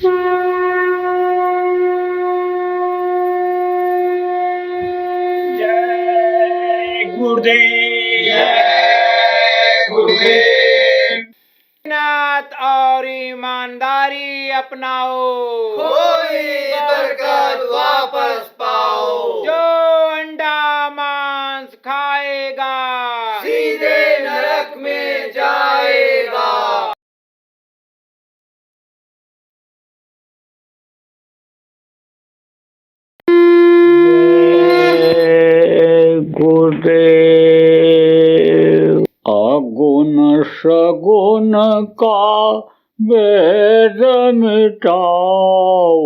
जय गुरुदेव, जय गुरुदेव। मेहनत और ईमानदारी अपनाओ, खोई बरकत वापस पाओ। जो अंडा मांस खाएगा सीधे नरक में जाएगा। गुरुदेव। अगुण सगुण का भेद मिटाओ,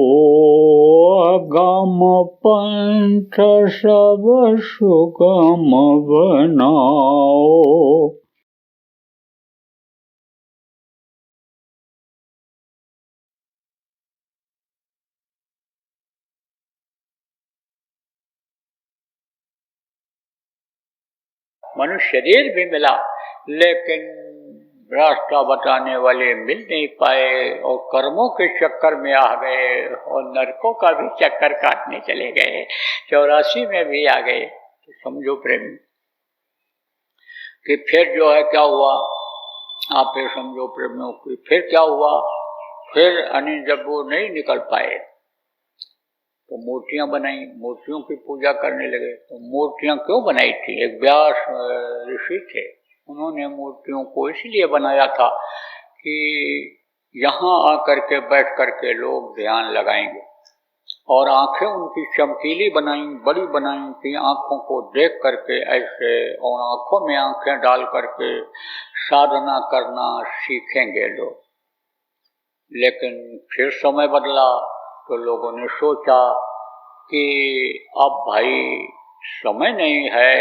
अगम पंथ सब सुगम बनाओ। मनुष्य शरीर भी मिला, लेकिन रास्ता बताने वाले मिल नहीं पाए और कर्मों के चक्कर में आ गए और नरकों का भी चक्कर काटने चले गए। 84 में भी आ गए। तो समझो प्रेमी कि फिर जो है क्या हुआ, आप ये समझो प्रेमियों की फिर क्या हुआ। फिर जब वो नहीं निकल पाए तो मूर्तियां बनाई, मूर्तियों की पूजा करने लगे। तो मूर्तियां क्यों बनाई थी? एक व्यास ऋषि थे, उन्होंने मूर्तियों को इसलिए बनाया था कि यहाँ आकर के बैठ करके लोग ध्यान लगाएंगे, और आंखें उनकी चमकीली बनाई, बड़ी बनाई थी। आंखों को देख करके ऐसे, और आंखों में आंखें डाल करके साधना करना सीखेंगे लोग। लेकिन फिर समय बदला तो लोगों ने सोचा कि अब भाई समय नहीं है,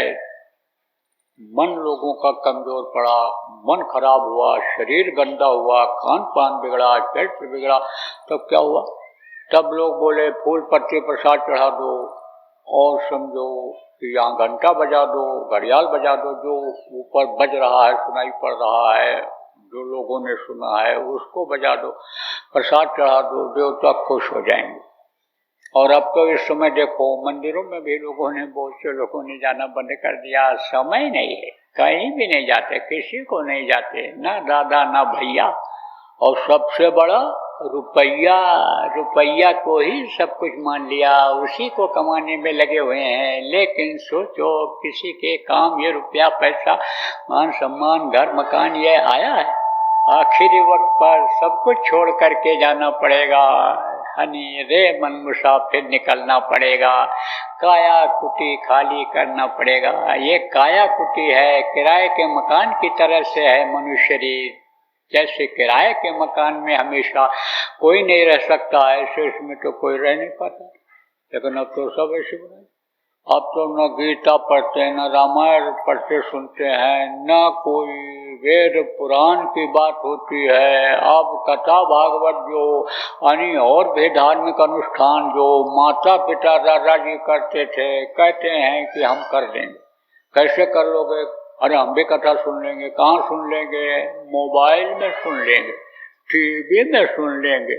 मन लोगों का कमजोर पड़ा, मन खराब हुआ, शरीर गंदा हुआ, खान पान बिगड़ा, चरित्र बिगड़ा। तब क्या हुआ? तब लोग बोले फूल पत्ते प्रसाद चढ़ा दो, और समझो कि यहाँ घंटा बजा दो, घड़ियाल बजा दो, जो ऊपर बज रहा है, सुनाई पड़ रहा है, जो लोगों ने सुना है उसको बजा दो, प्रसाद चढ़ा दो, देवता खुश हो जाएंगे। और अब तो इस समय देखो मंदिरों में भी लोगों ने, बहुत से लोगों ने जाना बंद कर दिया। समय नहीं है, कहीं भी नहीं जाते, किसी को नहीं जाते, ना दादा ना भैया, और सबसे बड़ा रुपया। रुपया को ही सब कुछ मान लिया, उसी को कमाने में लगे हुए हैं। लेकिन सोचो, किसी के काम ये रुपया पैसा मान सम्मान घर मकान ये आया है? आखिरी वक्त पर सब कुछ छोड़ करके जाना पड़ेगा। हनी रे मन मुसाफिर निकलना पड़ेगा, काया कुटी खाली करना पड़ेगा। ये काया कुटी है, किराए के मकान की तरह से है मनुष्य शरीर। जैसे किराए के मकान में हमेशा कोई नहीं रह सकता, ऐसे इसमें तो कोई रह नहीं पाता। लेकिन अब तो सब ऐसे बनाए। अब तो न गीता पढ़ते हैं, न रामायण पढ़ते सुनते हैं, न कोई वेद पुराण की बात होती है। अब कथा भागवत जो और भी धार्मिक अनुष्ठान जो माता पिता दादा जी करते थे, कहते हैं कि हम कर देंगे। कैसे कर लोगे? अरे हम भी कथा सुन लेंगे। कहाँ सुन लेंगे? मोबाइल में सुन लेंगे, टीवी में सुन लेंगे।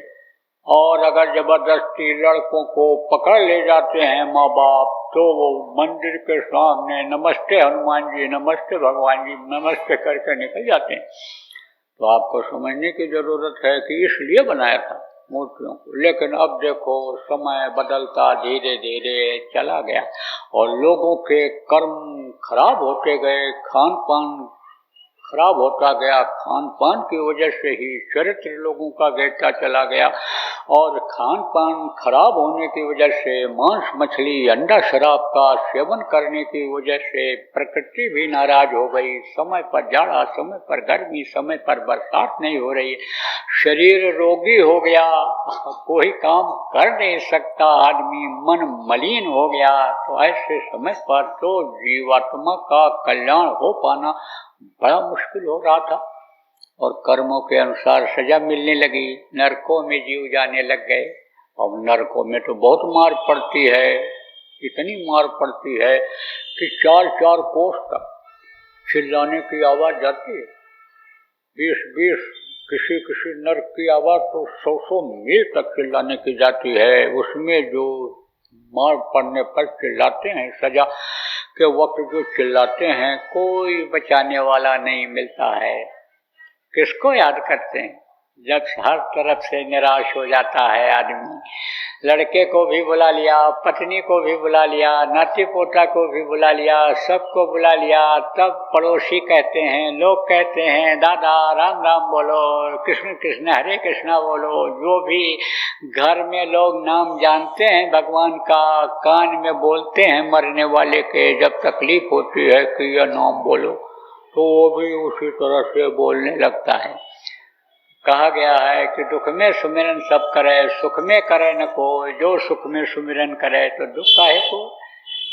और अगर जबरदस्ती लड़कों को पकड़ ले जाते हैं माँ बाप, तो वो मंदिर के सामने नमस्ते हनुमान जी, नमस्ते भगवान जी, नमस्ते करके निकल जाते हैं। तो आपको समझने की जरूरत है कि इसलिए बनाया था मूर्तियों को। लेकिन अब देखो समय बदलता धीरे धीरे चला गया, और लोगों के कर्म खराब होते गए, खान पान खराब होता गया। खान पान की वजह से ही चरित्र लोगों का गिरता चला गया, और खान पान खराब होने की वजह से मांस मछली अंडा शराब का सेवन करने की वजह से प्रकृति भी नाराज हो गई। समय पर जाड़ा, समय पर गर्मी, समय पर बरसात नहीं हो रही, शरीर रोगी हो गया, कोई काम कर नहीं सकता, आदमी मन मलिन हो गया। तो ऐसे समय पर तो जीवात्मा का कल्याण हो पाना बड़ा मुश्किल हो रहा था, और कर्मों के अनुसार सजा मिलने लगी। नरकों में जीव जाने लग गए। अब नरकों में तो बहुत मार पड़ती है, इतनी मार पड़ती है कि 4-4 कोस तक चिल्लाने की आवाज जाती है। 20-20 किसी किसी नर की आवाज तो 100 मील तक चिल्लाने की जाती है। उसमें जो मार पड़ने पर चिल्लाते हैं, सजा के वक्त जो चिल्लाते हैं, कोई बचाने वाला नहीं मिलता है। किसको याद करते हैं जब हर तरफ से निराश हो जाता है आदमी? लड़के को भी बुला लिया, पत्नी को भी बुला लिया, नाती पोता को भी बुला लिया, सबको बुला लिया, तब पड़ोसी कहते हैं, लोग कहते हैं, दादा राम राम बोलो, कृष्ण कृष्ण हरे कृष्णा बोलो। जो भी घर में लोग नाम जानते हैं भगवान का, कान में बोलते हैं मरने वाले के, जब तकलीफ होती है कि यह नाम बोलो, तो वो भी उसी तरह से बोलने लगता है। कहा गया है कि दुख में सुमिरन सब करे, सुख में करे न कोई, जो सुख में सुमिरन करे तो दुख काहे को।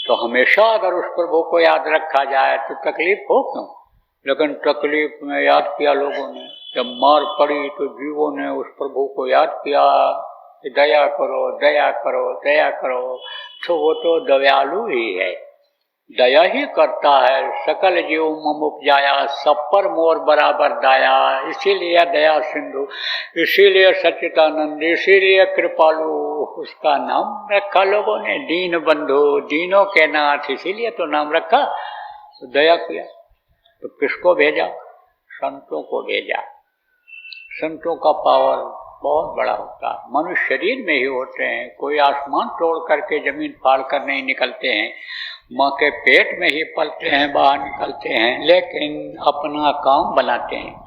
तो हमेशा अगर उस प्रभु को याद रखा जाए तो तकलीफ हो क्यों। लेकिन तकलीफ में याद किया लोगों ने, जब मार पड़ी तो जीवों ने उस प्रभु को याद किया कि दया करो दया करो दया करो। तो वो तो दयालु ही है, दया ही करता है। सकल जीव मम उपजाया, सब पर मोर बराबर दाया, इसीलिए दया सिंधु, इसीलिए सच्चिदानंद, इसीलिए कृपालु उसका नाम रखा लोगों ने। दीन बंधु, दीनों के नाथ, इसीलिए तो नाम रखा। तो दया किया तो किसको भेजा? संतों को भेजा। संतों का पावर बहुत बड़ा होता है। मनुष्य शरीर में ही होते हैं, कोई आसमान तोड़ करके जमीन फाड़ कर नहीं निकलते हैं, माँ के पेट में ही पलते हैं, बाहर निकलते हैं, लेकिन अपना काम बनाते हैं।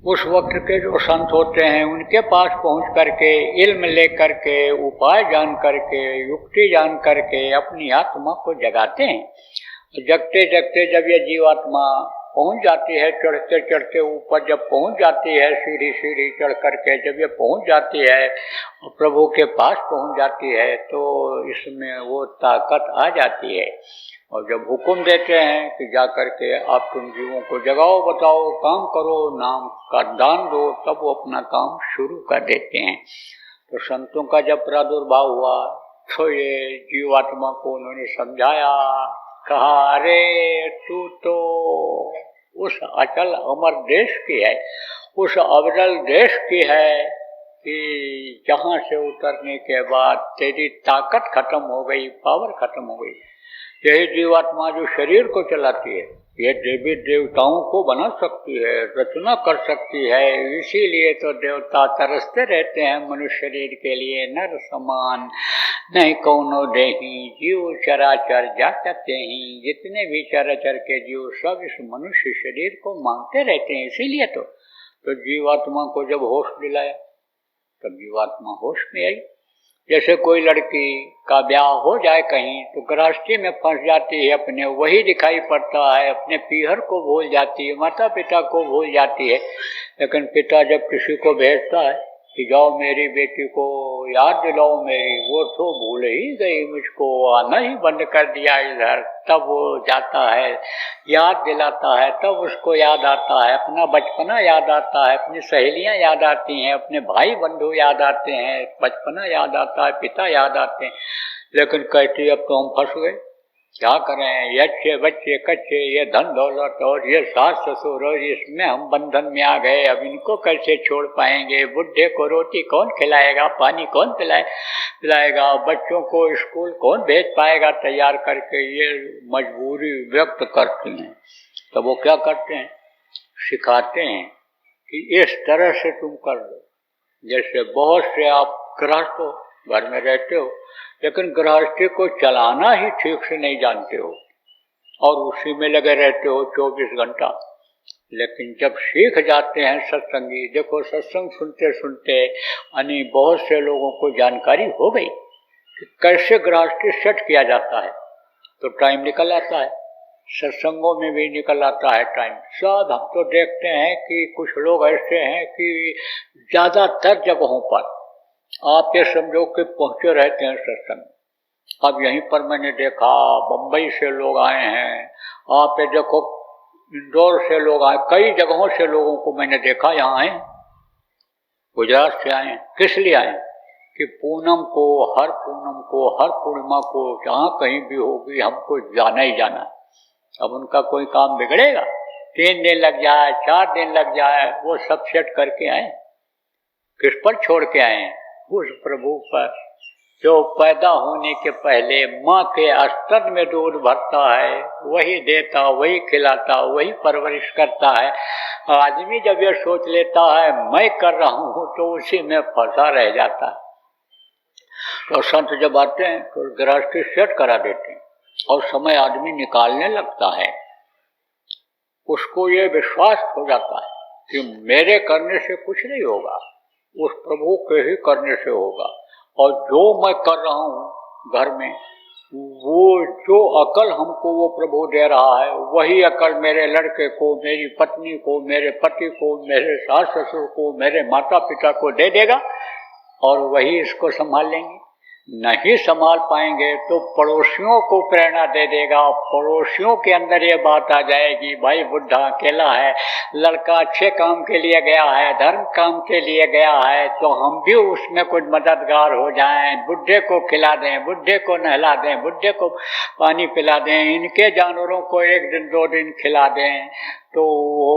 उस वक्त के जो संत होते हैं उनके पास पहुंच करके, इल्म ले करके, उपाय जान करके, युक्ति जान करके अपनी आत्मा को जगाते हैं। जगते जगते जब ये जीवात्मा पहुंच जाती है, चढ़ते चढ़ते ऊपर जब पहुंच जाती है, सीढ़ी सीढ़ी चढ़ करके जब ये पहुंच जाती है और प्रभु के पास पहुंच जाती है, तो इसमें वो ताकत आ जाती है। और जब हुक्म देते हैं कि जा करके आप तुम जीवों को जगाओ, बताओ, काम करो, नाम का दान दो, तब वो अपना काम शुरू कर देते हैं। तो संतों का जब प्रादुर्भाव हुआ तो ये जीवात्मा को उन्होंने समझाया, कहा, अरे तू तो उस अचल अमर देश की है, उस अविरल देश की है कि जहाँ से उतरने के बाद तेरी ताकत खत्म हो गई, पावर खत्म हो गई। यही जीवात्मा जो शरीर को चलाती है, ये देवी देवताओं को बना सकती है, रचना कर सकती है। इसीलिए तो देवता तरसते रहते हैं मनुष्य शरीर के लिए। नर समान नहीं कौनो देही, जीव चराचर जाते ही। जितने भी चराचर के जीव सब इस मनुष्य शरीर को मांगते रहते हैं। इसीलिए तो जीवात्मा को जब होश दिलाया तब जीवात्मा होश में आई। जैसे कोई लड़की का ब्याह हो जाए कहीं तो गृहस्थी में फंस जाती है, अपने वही दिखाई पड़ता है, अपने पीहर को भूल जाती है, माता पिता को भूल जाती है। लेकिन पिता जब किसी को भेजता है कि जाओ मेरी बेटी को याद दिलाओ मेरी, वो तो भूल ही गई, मुझको आना ही बंद कर दिया इधर, तब वो जाता है, याद दिलाता है, तब उसको याद आता है, अपना बचपना याद आता है, अपनी सहेलियां याद आती हैं, अपने भाई बंधु याद आते हैं, बचपना याद आता है, पिता याद आते हैं। लेकिन कहती अब तो हम फंस गए, क्या करें, ये अच्छे बच्चे कच्चे, ये धन दौलत और ये सास ससुर, और इसमें हम बंधन में आ गए, अब इनको कैसे छोड़ पाएंगे। बुढ़े को रोटी कौन खिलाएगा, पानी कौन पिलाएगा, बच्चों को स्कूल कौन भेज पाएगा तैयार करके। ये मजबूरी व्यक्त करती हैं। तो वो क्या करते हैं, सिखाते हैं कि इस तरह से तुम कर दो। जैसे बहुत से आप गृहस्थ हो, घर में रहते हो, लेकिन गृहस्थी को चलाना ही ठीक से नहीं जानते हो और उसी में लगे रहते हो 24 घंटा। लेकिन जब सीख जाते हैं सत्संगी, देखो सत्संग सुनते सुनते यानी बहुत से लोगों को जानकारी हो गई कि कैसे गृहस्थी सेट किया जाता है, तो टाइम निकल आता है, सत्संगों में भी निकल आता है टाइम। सब हम तो देखते हैं कि कुछ लोग ऐसे हैं कि ज़्यादातर जगहों पर आप ये समझो कि पहुंचे रहते हैं सत्संग। अब यहीं पर मैंने देखा बम्बई से लोग आए हैं, आप ये देखो इंदौर से लोग आए, कई जगहों से लोगों को मैंने देखा यहाँ आए, गुजरात से आए। किस लिए आए कि पूनम को, हर पूर्णिमा को जहाँ कहीं भी होगी हमको जाना ही जाना। अब उनका कोई काम बिगड़ेगा 3 दिन लग जाए, 4 दिन लग जाए, वो सब सेट करके आए। किस पर छोड़ के आए? उस प्रभु पर जो पैदा होने के पहले माँ के स्तन में दूध भरता है, वही देता, वही खिलाता, वही परवरिश करता है। आदमी जब ये सोच लेता है मैं कर रहा हूँ, तो उसी में फंसा रह जाता है। तो संत जब आते हैं तो गृहस्थी सेट करा देते हैं और समय आदमी निकालने लगता है। उसको ये विश्वास हो जाता है कि मेरे करने से कुछ नहीं होगा, उस प्रभु के ही करने से होगा। और जो मैं कर रहा हूँ घर में, वो जो अकल हमको वो प्रभु दे रहा है, वही अकल मेरे लड़के को, मेरी पत्नी को, मेरे पति को, मेरे सास ससुर को, मेरे माता पिता को दे देगा और वही इसको संभाल लेंगे। नहीं संभाल पाएंगे तो पड़ोसियों को प्रेरणा दे देगा। पड़ोसियों के अंदर ये बात आ जाएगी, भाई बुढ़ा अकेला है, लड़का अच्छे काम के लिए गया है, धर्म काम के लिए गया है, तो हम भी उसमें कुछ मददगार हो जाएं। बुढ़े को खिला दें, बुढ़े को नहला दें, बुढ़े को पानी पिला दें, इनके जानवरों को 1 दिन 2 दिन खिला दें, तो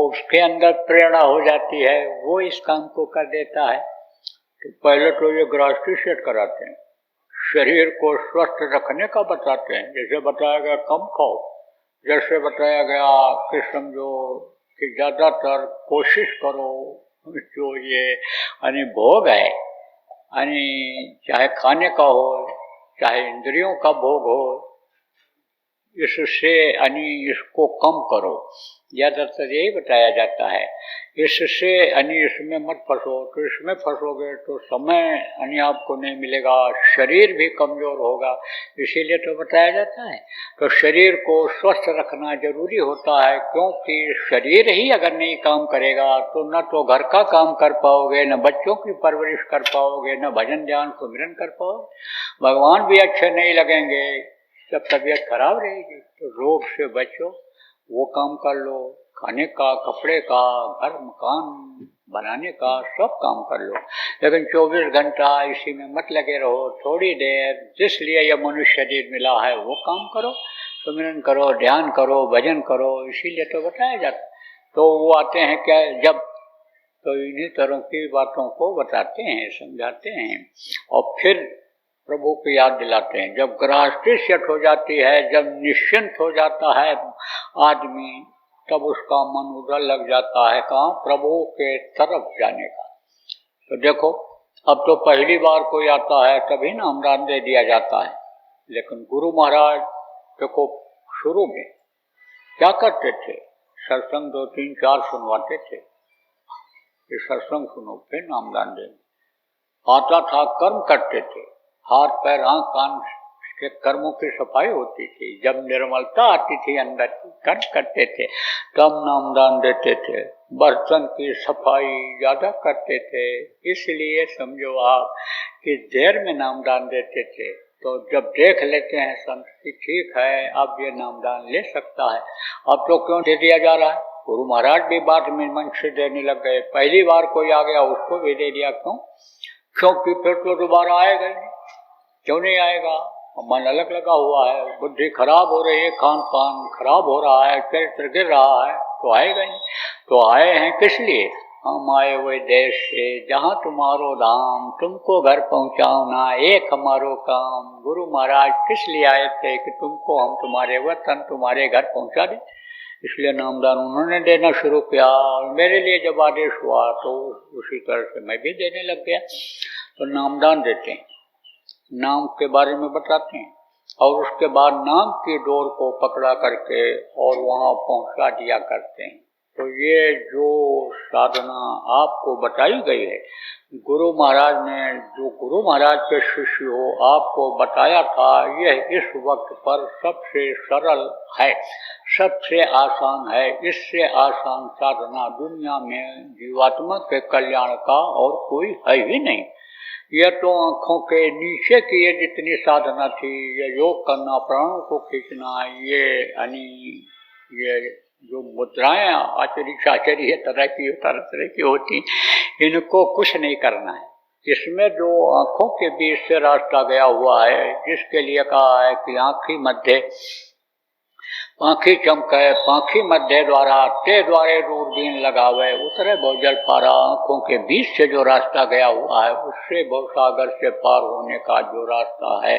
उसके अंदर प्रेरणा हो जाती है, वो इस काम को कर देता है। तो पहले तो ये गृहस्थी सेट कराते हैं, शरीर को स्वस्थ रखने का बताते हैं। जैसे बताया गया कम खाओ, जैसे बताया गया कि समझो कि ज़्यादातर कोशिश करो जो ये यानी भोग है, यानी चाहे खाने का हो चाहे इंद्रियों का भोग हो, इससे यानी इसको कम करो, ज़्यादातर यही बताया जाता है। इससे यानी इसमें मत फंसो, तो इसमें फंसोगे तो समय यानी आपको नहीं मिलेगा, शरीर भी कमज़ोर होगा, इसीलिए तो बताया जाता है। तो शरीर को स्वस्थ रखना जरूरी होता है, क्योंकि शरीर ही अगर नहीं काम करेगा तो न तो घर का काम कर पाओगे, न बच्चों की परवरिश कर पाओगे, न भजन ध्यान सुमिरन कर पाओगे, भगवान भी अच्छे नहीं लगेंगे। जब तबीयत खराब रहेगी तो रोग से बचो, वो काम कर लो, खाने का, कपड़े का, घर मकान बनाने का, सब काम कर लो, लेकिन 24 घंटा इसी में मत लगे रहो। थोड़ी देर जिसलिए यह मनुष्य शरीर मिला है वो काम करो, सुमिरन करो, ध्यान करो, भजन करो, इसीलिए तो बताया जाता है। तो वो आते हैं क्या जब, तो इन्हीं तरह की बातों को बताते हैं, समझाते हैं और फिर प्रभु को याद दिलाते हैं। जब गृहस्थी सेट हो जाती है, जब निश्चिंत हो जाता है आदमी, तब उसका मन उधर लग जाता है कहाँ, प्रभु के तरफ जाने का। तो देखो अब तो पहली बार कोई आता है तभी नामदान दे दिया जाता है, लेकिन गुरु महाराज देखो शुरू में क्या करते थे, सत्संग 2 3 4 सुनवाते थे, ये सत्संग सुनो फिर नामदान देंगे। आता था कर्म करते थे, हाथ पैर आंख कान के कर्मों की सफाई होती थी, जब निर्मलता आती थी अंदर की, कर्म करते थे तब नामदान देते थे। बर्तन की सफाई ज्यादा करते थे, इसलिए समझो आप कि देर में नामदान देते थे। तो जब देख लेते हैं संत कि ठीक है अब ये नामदान ले सकता है, अब तो क्यों दे दिया जा रहा है। गुरु महाराज भी बाद में मन से देने लग गए, पहली बार कोई आ गया उसको भी दे दिया, क्योंकि फिर तो दोबारा आएगा ही नहीं। क्यों नहीं आएगा, मन अलग लगा हुआ है, बुद्धि खराब हो रही है, खान पान खराब हो रहा है, चरित्र गिर रहा है, तो आएगा नहीं। तो आए हैं किस लिए, हम आए हुए देश से जहाँ तुम्हारो धाम, तुमको घर पहुँचाना एक हमारो काम। गुरु महाराज किस लिए आए थे कि तुमको हम तुम्हारे वतन तुम्हारे घर पहुँचा दें, इसलिए नामदान उन्होंने देना शुरू किया। मेरे लिए जब आदेश हुआ तो उसी तरह से मैं भी देने लग गया। तो नामदान देते हैं, नाम के बारे में बताते हैं और उसके बाद नाम की डोर को पकड़ा करके और वहाँ पहुँचा दिया करते हैं। तो ये जो साधना आपको बताई गई है, गुरु महाराज ने, जो गुरु महाराज के शिष्य हो आपको बताया था, यह इस वक्त पर सबसे सरल है, सबसे आसान है। इससे आसान साधना दुनिया में जीवात्मा के कल्याण का और कोई है ही नहीं। यह तो आँखों के नीचे की ये जितनी साधना थी, ये योग करना, प्राणों को खींचना, ये जो मुद्राएं आचर्य तरह की होती, इनको कुछ नहीं करना है। इसमें जो आँखों के बीच से रास्ता गया हुआ है, जिसके लिए कहा है कि आँखी मध्य पाखी चमके पाखी मध्य द्वारा ते द्वारे दूरबीन लगावे उतरे बहुजल पारा। आंखों के बीच से जो रास्ता गया हुआ है उससे भवसागर से पार होने का जो रास्ता है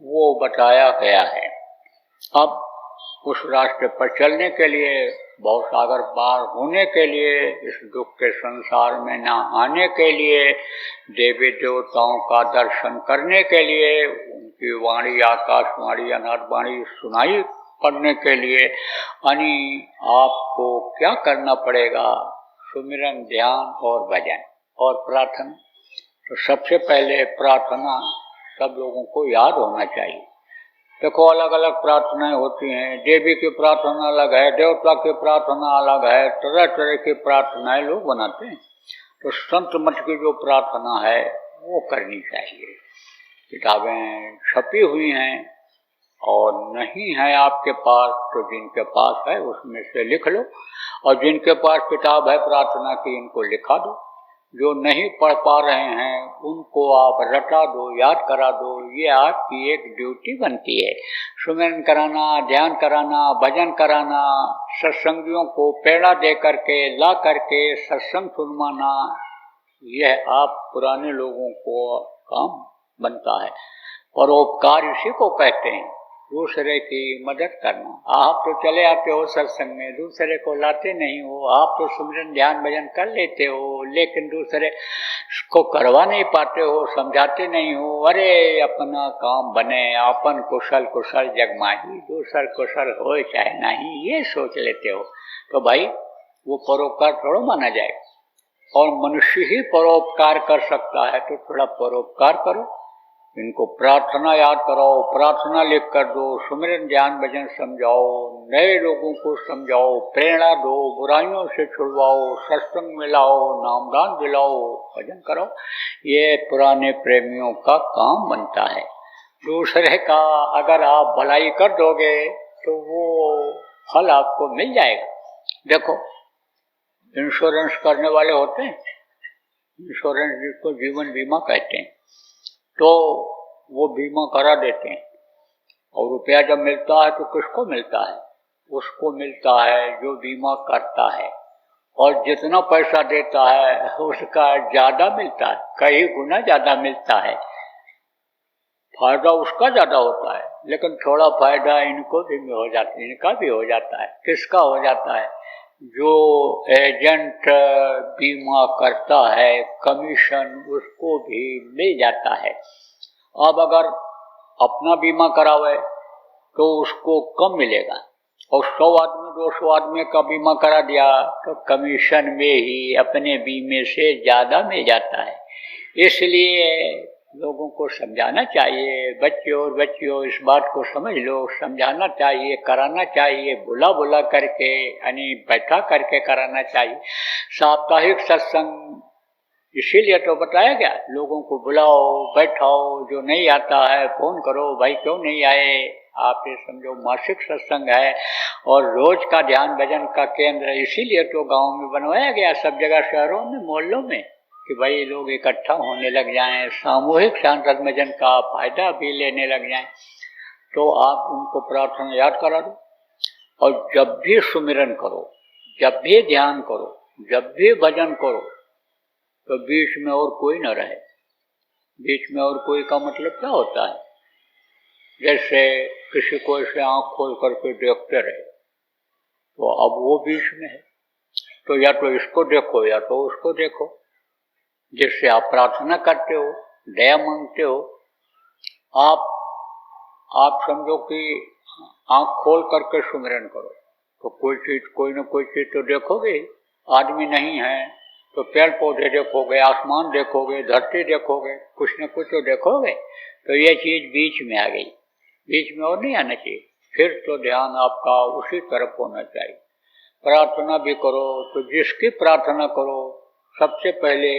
वो बताया गया है। अब उस रास्ते पर चलने के लिए, भवसागर पार होने के लिए, इस दुख के संसार में न आने के लिए, देवी देवताओं का दर्शन करने के लिए, उनकी वाणी आकाशवाणी अनादवाणी सुनाई पढ़ने के लिए यानी आपको क्या करना पड़ेगा? सुमिरन, ध्यान और भजन और प्रार्थना। तो सबसे पहले प्रार्थना सब लोगों को याद होना चाहिए। देखो अलग अलग प्रार्थनाएं होती हैं, देवी की प्रार्थना अलग है, देवता की प्रार्थना अलग है, तरह तरह की प्रार्थनाएं लोग बनाते हैं। तो संत मत की जो प्रार्थना है वो करनी चाहिए। किताबें छपी हुई हैं और नहीं है आपके पास तो जिनके पास है उसमें से लिख लो, और जिनके पास किताब है प्रार्थना की इनको लिखा दो। जो नहीं पढ़ पा रहे हैं उनको आप रटा दो, याद करा दो। ये आपकी एक ड्यूटी बनती है। सुमिरन कराना, ध्यान कराना, भजन कराना, सत्संगियों को प्रेरणा दे करके ला करके सत्संग सुनवाना, यह आप पुराने लोगों को काम बनता है। परोपकार इसी को कहते हैं, दूसरे की मदद करना। आप तो चले आते हो सत्संग में, दूसरे को लाते नहीं हो। आप तो सुमिरन ध्यान भजन कर लेते हो लेकिन दूसरे को करवा नहीं पाते हो, समझाते नहीं हो। अरे अपना काम बने, अपन कुशल कुशल जगमाही, दूसर कुशल हो चाहे नहीं, ये सोच लेते हो। तो भाई वो परोपकार थोड़ा माना जाए, और मनुष्य ही परोपकार कर सकता है। तो थोड़ा परोपकार करो, इनको प्रार्थना याद कराओ, प्रार्थना लिख कर दो, सुमिरन ध्यान भजन समझाओ, नए लोगों को समझाओ, प्रेरणा दो, बुराइयों से छुड़वाओ, सत्संग मिलाओ, नामदान दिलाओ, भजन करो। ये पुराने प्रेमियों का काम बनता है। दूसरे का अगर आप भलाई कर दोगे तो वो फल आपको मिल जाएगा। देखो इंश्योरेंस करने वाले होते हैं, इंश्योरेंस जिसको जीवन बीमा कहते हैं, तो वो बीमा करा देते हैं, और रुपया जब मिलता है तो किसको मिलता है? उसको मिलता है जो बीमा करता है, और जितना पैसा देता है उसका ज्यादा मिलता है, कई गुना ज्यादा मिलता है। फायदा उसका ज्यादा होता है, लेकिन थोड़ा फायदा इनको भी हो जाता है, इनका भी हो जाता है। किसका हो जाता है? जो एजेंट बीमा करता है कमीशन उसको भी मिल जाता है। अब अगर अपना बीमा करावे तो उसको कम मिलेगा, और 100 आदमी 200 आदमी का बीमा करा दिया तो कमीशन में ही अपने बीमे से ज्यादा मिल जाता है। इसलिए लोगों को समझाना चाहिए, बच्चियों इस बात को समझ लो, समझाना चाहिए, कराना चाहिए, बुला बुला करके यानी बैठा करके कराना चाहिए। साप्ताहिक सत्संग इसीलिए तो बताया गया, लोगों को बुलाओ, बैठाओ, जो नहीं आता है फोन करो, भाई क्यों नहीं आए। आप ये समझो मासिक सत्संग है और रोज का ध्यान भजन का केंद्र, इसीलिए तो गांव में बनवाया गया, सब जगह शहरों में मोहल्लों में, कि भाई लोग इकट्ठा होने लग जाएं, सामूहिक सांसद भजन का फायदा भी लेने लग जाएं। तो आप उनको प्रार्थना याद करा दो, और जब भी सुमिरन करो, जब भी ध्यान करो, जब भी भजन करो, तो बीच में और कोई न रहे। बीच में और कोई का मतलब क्या होता है? जैसे किसी को ऐसे आंख खोल करके देखते रहे, तो अब वो बीच में है, तो या तो इसको देखो या तो उसको देखो। जिससे आप प्रार्थना करते हो, दया मांगते हो, आप समझो कि आंख खोल करके सुमिरन करो, तो कोई न कोई चीज तो देखोगे। आदमी नहीं है तो पेड़ पौधे देखोगे, आसमान देखोगे, धरती देखोगे, कुछ न कुछ तो देखोगे। तो ये चीज बीच में आ गई, बीच में और नहीं आना चाहिए। फिर तो ध्यान आपका उसी तरफ होना चाहिए। प्रार्थना भी करो तो जिसकी प्रार्थना करो, सबसे पहले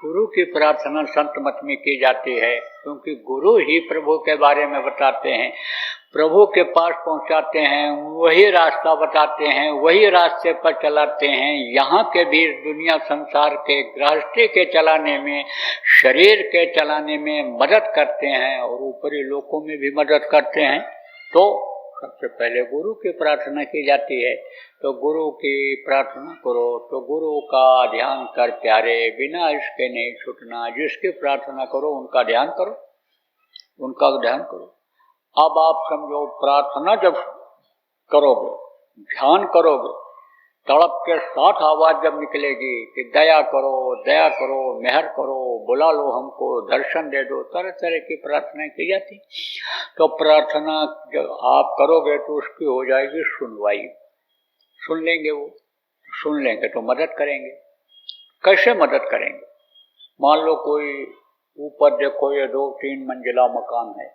गुरु की प्रार्थना संत मत में की जाती है, क्योंकि गुरु ही प्रभु के बारे में बताते हैं, प्रभु के पास पहुंचाते हैं, वही रास्ता बताते हैं, वही रास्ते पर चलाते हैं। यहाँ के भी दुनिया संसार के गृहस्थी के चलाने में, शरीर के चलाने में मदद करते हैं, और ऊपरी लोकों में भी मदद करते हैं। तो सबसे पहले गुरु की प्रार्थना की जाती है। तो गुरु की प्रार्थना करो, तो गुरु का ध्यान कर प्यारे, बिना इसके नहीं छूटना। जिसकी प्रार्थना करो उनका ध्यान करो, उनका ध्यान करो। अब आप समझो, प्रार्थना जब करोगे, ध्यान करोगे, तड़प के साथ आवाज जब निकलेगी कि दया करो, मेहर करो, बुला लो हमको, दर्शन दे दो, तरह तरह की प्रार्थना की जाती। तो प्रार्थना जब आप करोगे तो उसकी हो जाएगी सुनवाई। सुन लेंगे, वो सुन लेंगे तो मदद करेंगे। कैसे मदद करेंगे? मान लो कोई ऊपर देखो, ये 2-3 मंजिला मकान है,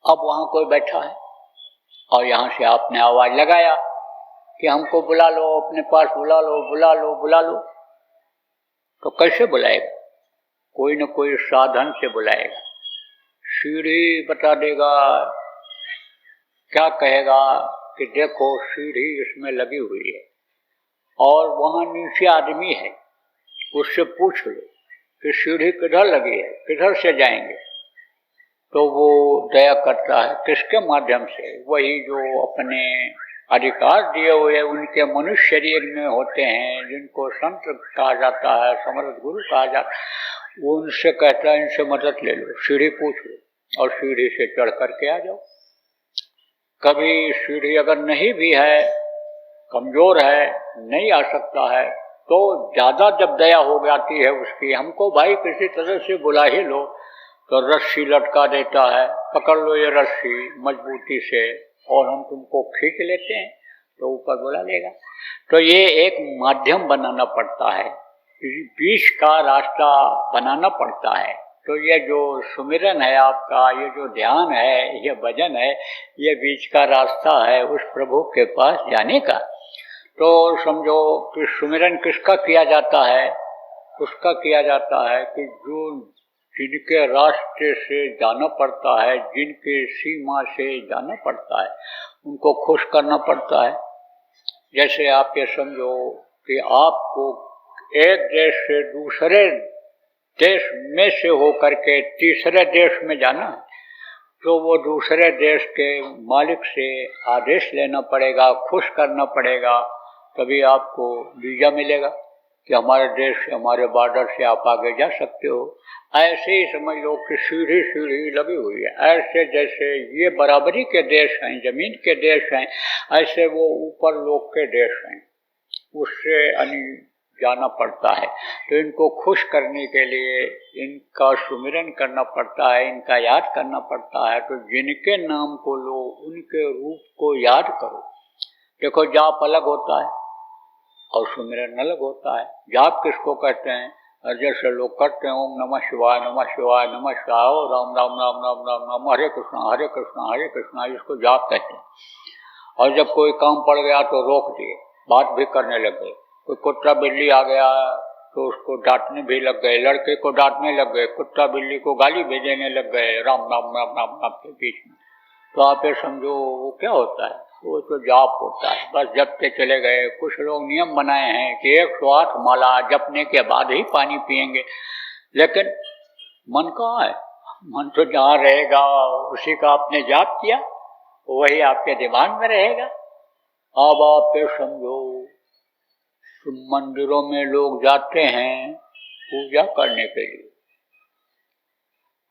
अब वहां कोई बैठा है और यहां से आपने आवाज लगाया कि हमको बुला लो, अपने पास बुला लो, बुला लो, बुला लो। तो कैसे बुलाएगा? कोई न कोई साधन से बुलाएगा। सीढ़ी बता देगा, क्या कहेगा कि देखो सीढ़ी इसमें लगी हुई है और वहां नीचे आदमी है, उससे पूछ लो कि सीढ़ी किधर लगी है, किधर से जाएंगे। तो वो दया करता है, किसके माध्यम से? वही जो अपने अधिकार दिए हुए उनके मनुष्य शरीर में होते हैं, जिनको संत कहा जाता है, समर्थ गुरु कहा जाता है, वो उनसे कहता है इनसे मदद ले लो, सीढ़ी पूछ लो और सीढ़ी से चढ़ करके आ जाओ। कभी सीढ़ी अगर नहीं भी है, कमजोर है, नहीं आ सकता है, तो ज्यादा जब दया हो जाती है उसकी, हमको भाई किसी तरह से बुला ही लो, तो रस्सी लटका देता है, पकड़ लो ये रस्सी मजबूती से और हम तुमको खींच लेते हैं, तो ऊपर बुला लेगा। तो ये एक माध्यम बनाना पड़ता है, बीच का रास्ता बनाना पड़ता है। तो ये जो सुमिरन है आपका, ये जो ध्यान है, ये भजन है, ये बीच का रास्ता है उस प्रभु के पास जाने का। तो समझो कि सुमिरन किसका किया जाता है? उसका किया जाता है कि जो जिनके रास्ते से जाना पड़ता है, जिनके सीमा से जाना पड़ता है, उनको खुश करना पड़ता है। जैसे आप ये समझो कि आपको एक देश से दूसरे देश में से होकर के तीसरे देश में जाना है, तो वो दूसरे देश के मालिक से आदेश लेना पड़ेगा, खुश करना पड़ेगा, तभी आपको वीजा मिलेगा कि हमारे देश से, हमारे बॉर्डर से आप आगे जा सकते हो। ऐसे ही समझ लो कि सीढ़ी सीढ़ी लगी हुई है। ऐसे जैसे ये बराबरी के देश हैं, जमीन के देश हैं, ऐसे वो ऊपर लोग के देश हैं, उससे जाना पड़ता है। तो इनको खुश करने के लिए इनका सुमिरन करना पड़ता है, इनका याद करना पड़ता है। तो जिनके नाम को लो, उनके रूप को याद करो। देखो, जाप अलग होता है और सुमिरन अलग होता है। जाप किसको कहते हैं? जैसे लोग करते हैं ओम नमः शिवाय, नमः शिवाय, नमः शिवाय, ओ राम राम राम राम राम राम, हरे कृष्णा हरे कृष्णा हरे कृष्णा, इसको जाप कहते हैं। और जब कोई काम पड़ गया तो रोक दिए, बात भी करने लग गए। कोई कुत्ता बिल्ली आ गया तो उसको डांटने भी लग गए, लड़के को डांटने लग गए, कुत्ता बिल्ली को गाली भी देने लग गए, राम राम राम राम राम के बीच में। तो आप ये समझो वो क्या होता है? वो तो जाप होता है। बस जपते चले गए। कुछ लोग नियम बनाए हैं कि 108 माला जपने के बाद ही पानी पिएंगे, लेकिन मन कहाँ है? मन तो जहाँ रहेगा उसी का आपने जाप किया, वही आपके दिमाग में रहेगा। अब आप ये समझो, मंदिरों में लोग जाते हैं पूजा करने के लिए,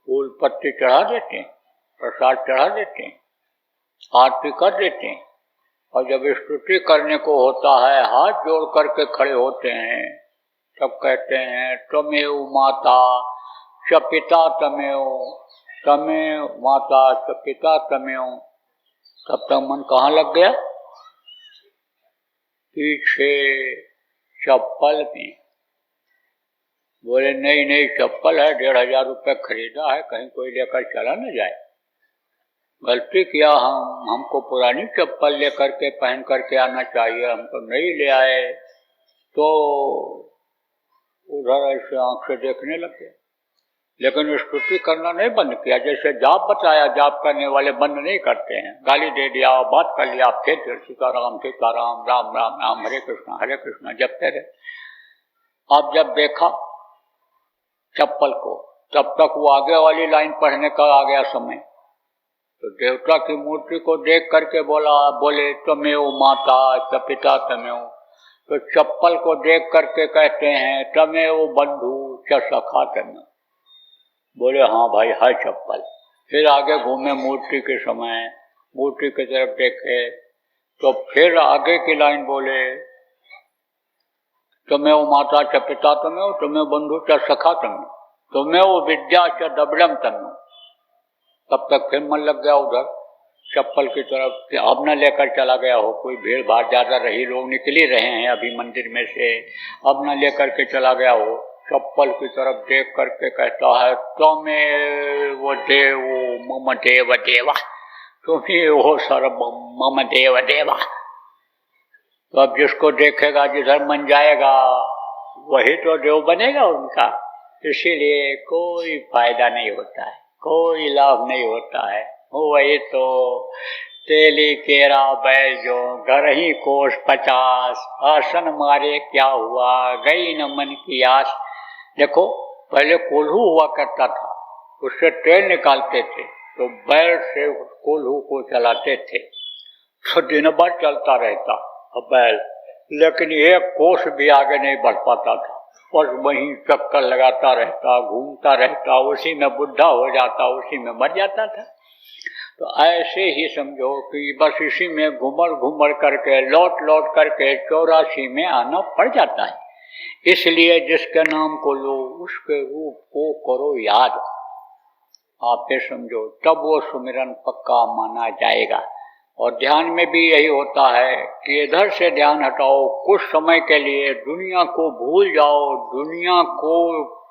फूल पत्ती चढ़ा देते हैं, प्रसाद चढ़ा देते हैं, आरती कर देते हैं, और जब स्तुति करने को होता है हाथ जोड़ करके खड़े होते हैं, तब कहते हैं त्वमेव माता च पिता त्वमेव, त्वमेव माता च पिता त्वमेव। तब तक मन कहाँ लग गया? पीछे चप्पल में। बोले नहीं नहीं, चप्पल है, 1500 रुपये खरीदा है, कहीं कोई लेकर चला न जाए। गलती किया हमको पुरानी चप्पल लेकर के पहन करके आना चाहिए, हम तो नहीं ले आए। तो उधर ऐसे आंख से देखने लगे, लेकिन स्तुति करना नहीं बंद किया। जैसे जाप बताया, जाप करने वाले बंद नहीं करते हैं। गाली दे दिया, बात कर लिया, फिर सीताराम सीताराम, राम राम राम, हरे कृष्णा जपते रहे। अब जब देखा चप्पल को, तब तक वो आगे वाली लाइन पढ़ने का आ गया समय। तो देवता की मूर्ति को देख करके बोले त्वमेव माता च पिता त्वमेव। तो चप्पल को देख करके कहते हैं त्वमेव बंधु च सखा त्वमेव। बोले हाँ भाई है चप्पल। फिर आगे घूमे मूर्ति के समय, मूर्ति की तरफ देखे तो फिर आगे की लाइन बोले त्वमेव माता च पिता त्वमेव, त्वमेव बंधु च सखा त्वमेव, त्वमेव विद्या च दबड़म त्वमेव। तब तक फिर मन लग गया उधर चप्पल की तरफ कि अब न लेकर चला गया हो, कोई भीड़ भाड़ ज्यादा रही, लोग निकल ही रहे हैं अभी मंदिर में से, अब न लेकर के चला गया हो। चप्पल की तरफ देख करके कहता है त्वमेव देव मम देव देवा, त्वमेव सर्वम मम देव देवा। तो अब जिसको देखेगा जिधर मन जाएगा वही तो देव बनेगा उनका। इसीलिए कोई फायदा नहीं होता है, कोई लाभ नहीं होता है। वही तो तेली केरा बैल जो घर ही कोस 50, आसन मारे क्या हुआ गई न मन की आस। देखो पहले कोल्हू हुआ करता था, उससे तेल निकालते थे, तो बैल से कोल्हू को चलाते थे, तो दिन भर चलता रहता बैल, लेकिन एक कोस भी आगे नहीं बढ़ पाता था, बस वहीं चक्कर लगाता रहता, घूमता रहता, उसी में बुढ़ा हो जाता, उसी में मर जाता था। तो ऐसे ही समझो कि बस इसी में घूमर करके लौट करके 84 में आना पड़ जाता है। इसलिए जिसके नाम को लो उसके रूप को करो याद, आप ये समझो, तब वो सुमिरन पक्का माना जाएगा। और ध्यान में भी यही होता है कि इधर से ध्यान हटाओ, कुछ समय के लिए दुनिया को भूल जाओ, दुनिया को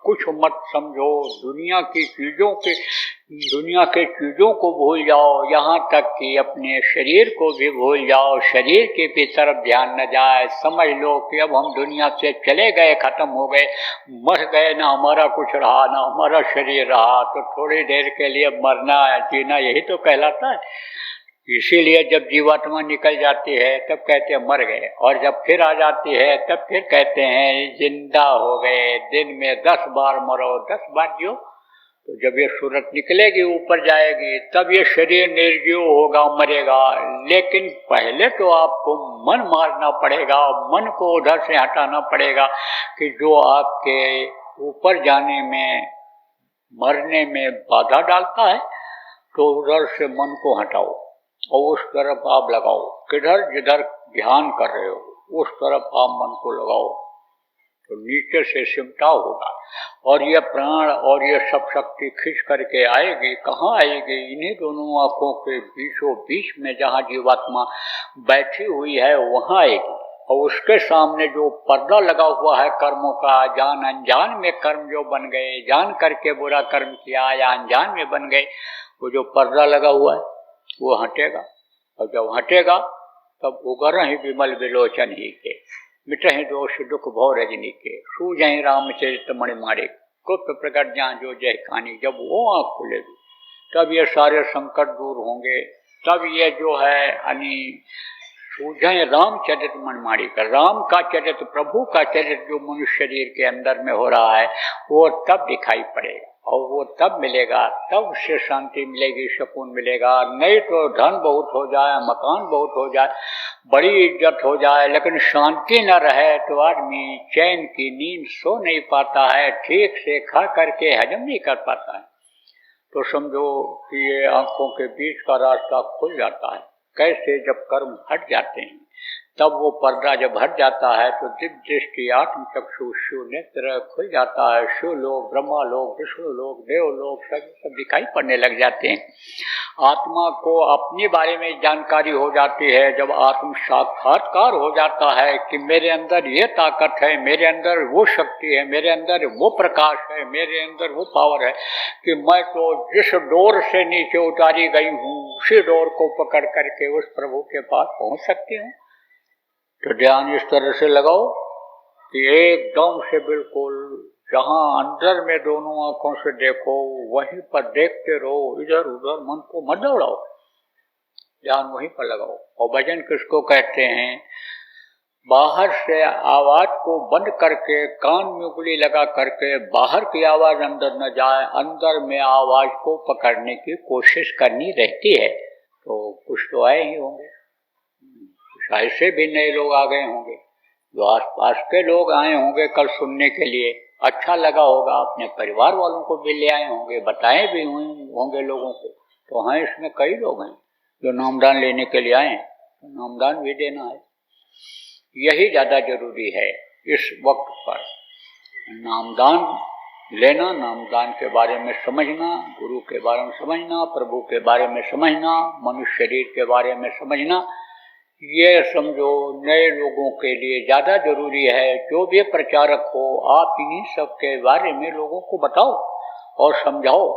कुछ मत समझो, दुनिया के चीजों को भूल जाओ, यहाँ तक कि अपने शरीर को भी भूल जाओ, शरीर के भी तरफ ध्यान न जाए। समझ लो कि अब हम दुनिया से चले गए, खत्म हो गए, मर गए, ना हमारा कुछ रहा ना हमारा शरीर रहा, तो थोड़ी देर के लिए मरना जीना यही तो कहलाता है। इसीलिए जब जीवात्मा निकल जाती है तब कहते हैं मर गए, और जब फिर आ जाती है तब फिर कहते हैं जिंदा हो गए। दिन में 10 बार मरो 10 बार जियो। तो जब ये सूरत निकलेगी ऊपर जाएगी तब ये शरीर निर्जीव होगा, मरेगा। लेकिन पहले तो आपको मन मारना पड़ेगा, मन को उधर से हटाना पड़ेगा कि जो आपके ऊपर जाने में मरने में बाधा डालता है, तो उधर से मन को हटाओ और उस तरफ आप लगाओ। किधर जिधर ध्यान कर रहे हो उस तरफ आप मन को लगाओ, तो नीचे से सिमटा होगा। और ये प्राण और ये सब शक्ति खींच करके आएगी। कहाँ आएगी? इन्हीं दोनों आंखों के बीचों बीच में जहाँ जीवात्मा बैठी हुई है वहाँ आएगी। और उसके सामने जो पर्दा लगा हुआ है कर्मों का, जान अनजान में कर्म जो बन गए, जान करके बुरा कर्म किया या अनजान में बन गए, वो जो पर्दा लगा हुआ है वो हटेगा। और जब हटेगा तब उगर ही विमल विलोचन ही के, मिटहि दोष दुख भव रजनी के, सूझहि रामचरित मणिमारे, गुप्त प्रकट जहाँ जो जय कहानी। जब वो आँख खुलेगी तब ये सारे संकट दूर होंगे। तब ये जो है यानी सूझहि रामचरित मणिमारे का, राम का चरित्र, प्रभु का चरित्र जो मनुष्य शरीर के अंदर में हो रहा है वो तब दिखाई पड़ेगा। और वो तब मिलेगा, तब उससे शांति मिलेगी, सुकून मिलेगा। नहीं तो धन बहुत हो जाए, मकान बहुत हो जाए, बड़ी इज्जत हो जाए, लेकिन शांति न रहे तो आदमी चैन की नींद सो नहीं पाता है, ठीक से खा करके हजम नहीं कर पाता है। तो समझो कि ये आंखों के बीच का रास्ता खुल जाता है। कैसे? जब कर्म हट जाते हैं, तब वो पर्दा जब हट जाता है तो दिव्य दृष्टि आत्म चक्षु शिव नेत्र खुल जाता है। शिव लोग, ब्रह्मा लोग, विष्णु लोग, देव लोग सब दिखाई पड़ने लग जाते हैं। आत्मा को अपने बारे में जानकारी हो जाती है। जब आत्म साक्षात्कार हो जाता है कि मेरे अंदर ये ताकत है, मेरे अंदर वो शक्ति है, मेरे अंदर वो प्रकाश है, मेरे अंदर वो पावर है कि मैं तो जिस डोर से नीचे उतारी गई हूँ उसी डोर को पकड़ करके उस प्रभु के पास पहुँच सकती हूँ। तो ध्यान इस तरह से लगाओ कि एकदम से बिल्कुल जहाँ अंदर में दोनों आंखों से देखो वहीं पर देखते रहो, इधर उधर मन को मत दौड़ाओ, ध्यान वहीं पर लगाओ। और भजन किसको कहते हैं बाहर से आवाज को बंद करके कान में उंगली लगा करके बाहर की आवाज अंदर न जाए, अंदर में आवाज को पकड़ने की कोशिश करनी रहती है। तो कुछ तो आए ही होंगे, कुछ ऐसे भी नए लोग आ गए होंगे, जो आसपास के लोग आए होंगे कल सुनने के लिए, अच्छा लगा होगा, अपने परिवार वालों को भी ले आए होंगे, बताए भी होंगे लोगों को। तो हाँ, इसमें कई लोग हैं जो नामदान लेने के लिए आए हैं, तो नामदान भी देना है। यही ज्यादा जरूरी है इस वक्त पर, नामदान लेना, नामदान के बारे में समझना, गुरु के बारे में समझना, प्रभु के बारे में समझना, मनुष्य शरीर के बारे में समझना, ये समझो नए लोगों के लिए ज्यादा जरूरी है। जो भी प्रचारक हो, आप इन्हीं सब के बारे में लोगों को बताओ और समझाओ,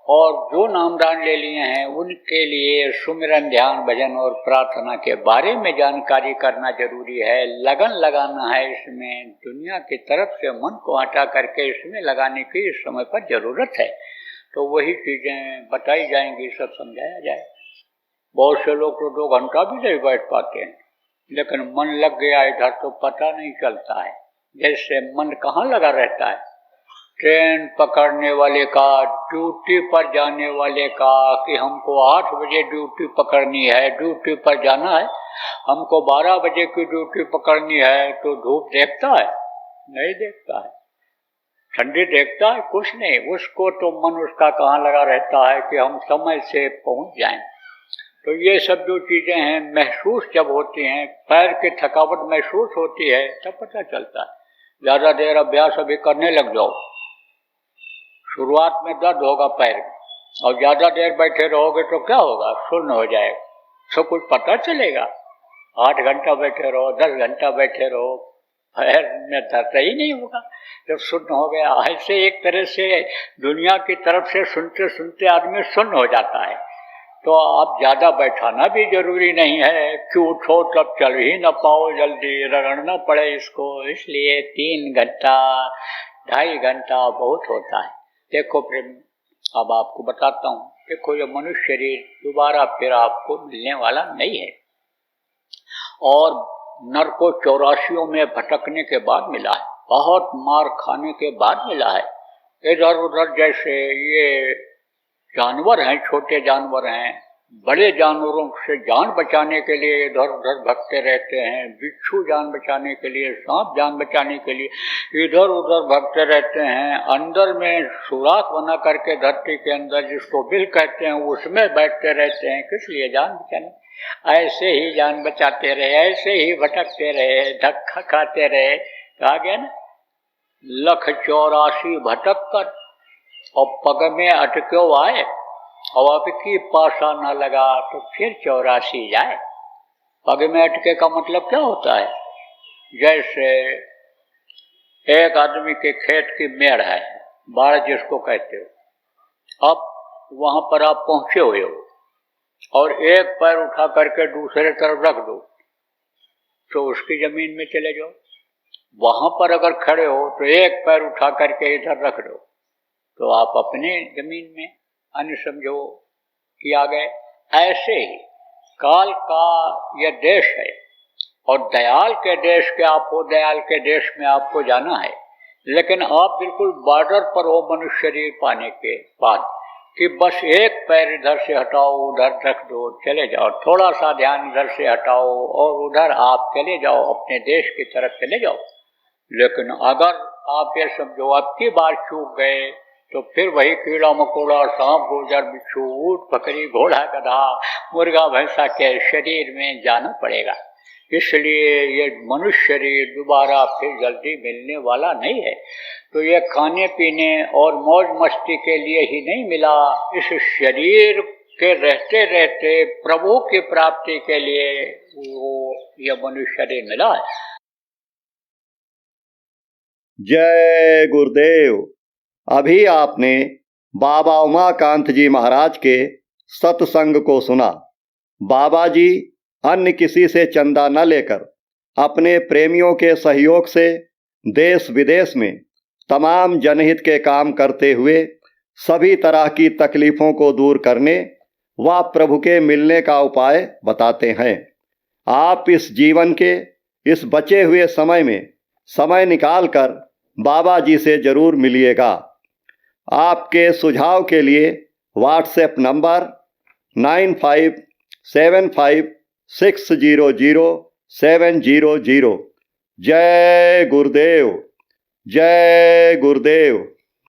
और जो नामदान ले लिए हैं उनके लिए सुमिरन, ध्यान, भजन और प्रार्थना के बारे में जानकारी करना जरूरी है। लगन लगाना है इसमें, दुनिया की तरफ से मन को हटा करके इसमें लगाने की इस समय पर जरूरत है। तो वही चीजें बताई जाएंगी, सब समझाया जाए। बहुत से लोग तो 2 घंटा भी नहीं बैठ पाते हैं, लेकिन मन लग गया इधर तो पता नहीं चलता है। जैसे मन कहाँ लगा रहता है, ट्रेन पकड़ने वाले का, ड्यूटी पर जाने वाले का, कि हमको 8 बजे ड्यूटी पकड़नी है, ड्यूटी पर जाना है, हमको 12 बजे की ड्यूटी पकड़नी है, तो धूप देखता है? नहीं देखता है। ठंडी देखता है? कुछ नहीं। उसको तो मन उसका कहाँ लगा रहता है कि हम समय से पहुंच जाएं। तो ये सब जो चीजें हैं महसूस जब होती हैं, पैर की थकावट महसूस होती है, तब पता चलता है। ज्यादा देर अभ्यास अभी करने लग जाओ, शुरुआत में दर्द होगा पैर में, और ज्यादा देर बैठे रहोगे तो क्या होगा, शून्य हो जाएगा, सब कुछ पता चलेगा। 8 घंटा बैठे रहो, 10 घंटा बैठे रहो, पैर में दर्द ही नहीं होगा जब शून्य हो गया। ऐसे एक तरह से दुनिया की तरफ से सुनते सुनते आदमी शून्य हो जाता है। तो अब ज्यादा बैठाना भी जरूरी नहीं है कि उठो तब चल ही न पाओ, जल्दी रगड़ना पड़े इसको, इसलिए 3 घंटा 2.5 घंटा बहुत होता है। देखो प्रेम, अब आपको बताता हूँ। देखो, ये मनुष्य शरीर दोबारा फिर आपको मिलने वाला नहीं है, और नर को 84 में भटकने के बाद मिला है, बहुत मार खाने के बाद मिला है। इधर उधर जैसे ये जानवर हैं, छोटे जानवर हैं, बड़े जानवरों से जान बचाने के लिए इधर उधर भटकते रहते हैं, बिच्छू जान बचाने के लिए, सांप जान बचाने के लिए इधर उधर भटकते रहते हैं। अंदर में सुराख बना करके धरती के अंदर, जिसको बिल कहते हैं, उसमें बैठते रहते हैं। किस लिए? जान बचाने। ऐसे ही जान बचाते रहे, ऐसे ही भटकते रहे, धक्का खाते रहे। कहा गया ना, 184 भटक कर और पग में अटक्यो आए, और अब की पासा न लगा तो फिर 84 जाए। पग में अटके का मतलब क्या होता है? जैसे एक आदमी के खेत की मेड़ है, बाड़ जिसको कहते हो, अब वहां पर आप पहुंचे हुए हो और एक पैर उठा करके दूसरे तरफ रख दो तो उसकी जमीन में चले जाओ। वहां पर अगर खड़े हो तो एक पैर उठा करके इधर रख दो तो आप अपने जमीन में, अन्य समझो कि आ गए। ऐसे ही काल का यह देश है, और दयाल के देश के आप हो, दयाल के देश में आपको जाना है, लेकिन आप बिल्कुल बॉर्डर पर हो मनुष्य शरीर पाने के बाद, कि बस एक पैर इधर से हटाओ, उधर रख दो, चले जाओ, थोड़ा सा ध्यान इधर से हटाओ और उधर आप चले जाओ, अपने देश की तरफ चले जाओ। लेकिन अगर आप ये समझो अब की बार चूक गए तो फिर वही कीड़ा मकोड़ा, सांप गुर्जर, बिच्छू, ऊंट बकरी, घोड़ा गधा, मुर्गा भैंसा के शरीर में जाना पड़ेगा। इसलिए ये मनुष्य शरीर दोबारा फिर जल्दी मिलने वाला नहीं है। तो ये खाने पीने और मौज मस्ती के लिए ही नहीं मिला, इस शरीर के रहते रहते प्रभु की प्राप्ति के लिए वो ये मनुष्य शरीर मिला है। जय गुरुदेव। अभी आपने बाबा उमाकांत जी महाराज के सत्संग को सुना। बाबा जी अन्य किसी से चंदा न लेकर अपने प्रेमियों के सहयोग से देश विदेश में तमाम जनहित के काम करते हुए सभी तरह की तकलीफ़ों को दूर करने व प्रभु के मिलने का उपाय बताते हैं। आप इस जीवन के इस बचे हुए समय में समय निकालकर बाबा जी से जरूर मिलिएगा। आपके सुझाव के लिए व्हाट्सएप नंबर 9575600700। जय गुरुदेव, जय गुरुदेव।